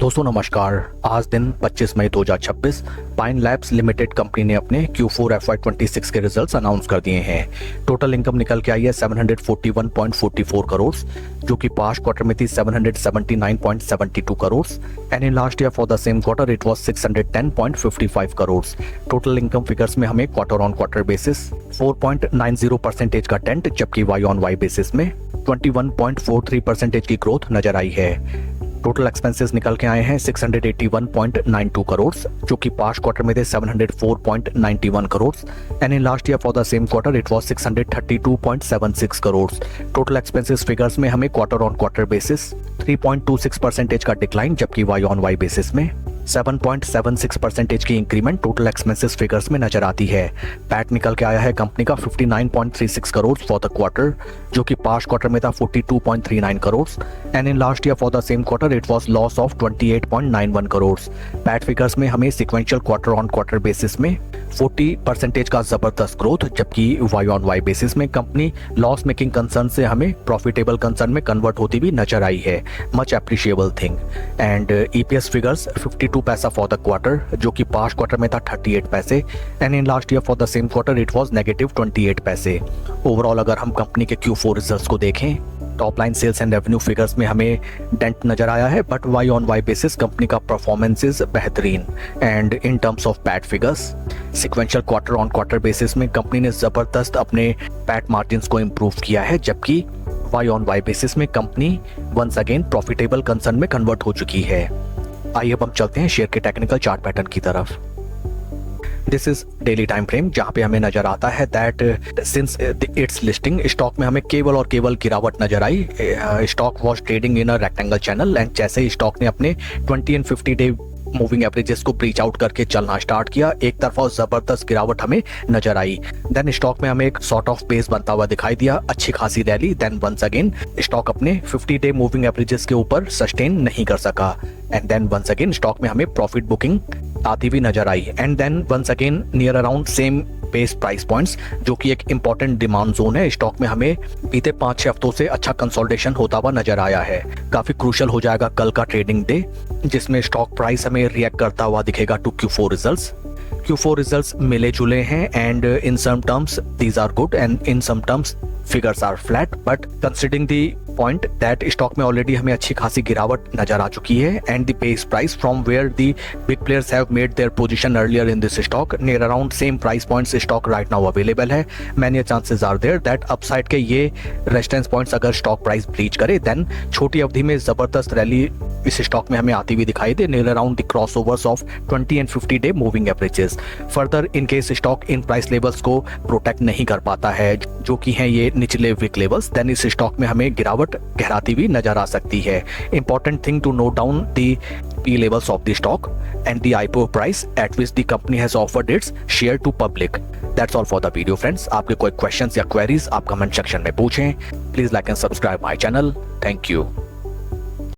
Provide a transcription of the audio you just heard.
दोस्तों नमस्कार। आज दिन 25 मई 2026 पाइन लैब्स लिमिटेड कंपनी ने अपने Q4 FY26 के रिजल्ट्स अनाउंस कर दिए हैं। टोटल इनकम निकल के आई है 741.44 करोड़, जो कि पास्ट क्वार्टर में थी 779.72 crore and in last year for the same quarter it was 610.55 crore. Total income figures में हमें क्वार्टर ऑन क्वार्टर बेसिस 4.90% का डेंट, जबकि वाई ऑन वाई बेसिस में 21.43% की ग्रोथ नजर आई है। टोटल एक्सपेंसेस निकल के आए हैं 681.92 करोड़, जो कि पास्ट क्वार्टर में थे 704.91 crore and in last year for the same quarter it was 632.76 crore. Total expenses figures में हमें क्वार्टर ऑन क्वार्टर बेसिस 3.26% का डिक्लाइन, जबकि वाई ऑन वाई बेसिस में 7.76% की इंक्रीमेंट टोटल एक्सपेंसेस फिगर्स में नजर आती है। पैट निकल के आया है कंपनी का 59.36 करोड़ फॉर द क्वार्टर, जो कि पास्ट क्वार्टर में था 42.39 crore and in last year for the same quarter it was loss of 28.91 crore. PAT figures में हमें sequential quarter on quarter basis में 40% का जबरदस्त ग्रोथ, जबकि वाई ऑन वाई बेसिस में कंपनी लॉस मेकिंग कंसर्न से हमें प्रॉफिटेबल कंसर्न में कन्वर्ट होती भी नजर आई है। Much appreciable thing. And EPS figures 52 पैसा फॉर द क्वार्टर, जो कि पास्ट क्वार्टर में था 38 पैसे and in last year for the same quarter it was negative 28 पैसे। ओवरऑल अगर हम कंपनी के Q4 रिजल्ट्स को देखें, top line sales and revenue figures में हमें डेंट नजर आया है, but Y on Y basis company का परफॉर्मेंस बेहतरीन। And in terms of PAT figures, sequential quarter on quarter basis में कंपनी ने जबरदस्त अपने पैट मार्जिन्स को इम्प्रूव किया है, जबकि वाई ऑन वाई बेसिस में company once again profitable concern में कन्वर्ट हो चुकी है। आइए अब हम चलते हैं शेयर के टेक्निकल चार्ट पैटर्न की तरफ। This is daily time frame, जहां पे हमें नजर आता है that since it's listing stock में हमें केवल और केवल गिरावट नजर आई। Stock was trading in a rectangle channel and जैसे ही स्टॉक ने अपने 20 एंड 50 डे मूविंग एवरेजेस को ब्रीच आउट करके चलना स्टार्ट किया, एक तरफा जबरदस्त गिरावट हमें नजर आई। देन स्टॉक में हमें एक सॉर्ट ऑफ बेस बनता हुआ दिखाई दिया, अच्छी खासी रैली। देन वंस अगेन स्टॉक अपने 50 डे मूविंग एवरेजेस के ऊपर सस्टेन नहीं कर सका and then once again stock में हमें प्रॉफिट बुकिंग आती हुई नजर आई and then once again near around same base price points, जो कि एक इंपॉर्टेंट डिमांड जोन है। स्टॉक में हमें बीते 5-6 हफ्तों से अच्छा कंसोलिडेशन होता हुआ नजर आया है। काफी क्रूशियल हो जाएगा कल का ट्रेडिंग डे, जिसमें स्टॉक प्राइस हमें रिएक्ट करता हुआ दिखेगा to Q4 results. Q4 results मिले जुले हैं and in some terms these are good and in some terms figures are flat, but considering the point that stock में ऑलरेडी हमें अच्छी खासी गिरावट नजर आ चुकी है and the base price from where the big players have made their position earlier in this stock, near around same price points stock right now available है। Many chances are there that upside के ये resistance points अगर stock price breach करे, then छोटी अवधि में जबरदस्त rally इस स्टॉक में हमें आती हुई दिखाई दे, near around the crossovers of 20 and 50 day moving averages. Further in case stock in price levels को प्रोटेक्ट नहीं कर पाता है, जो कि हैं ये निचले वीक लेवल्स, देन इस स्टॉक में हमें गिरावट गहराती हुई नजर आ सकती है। Important thing to note down the P levels of the stock and the IPO price at which the company has offered its share to public. That's all for the video friends. आपके कोई questions या queries आप comment section में पूछें। Please like and subscribe my channel. Thank you.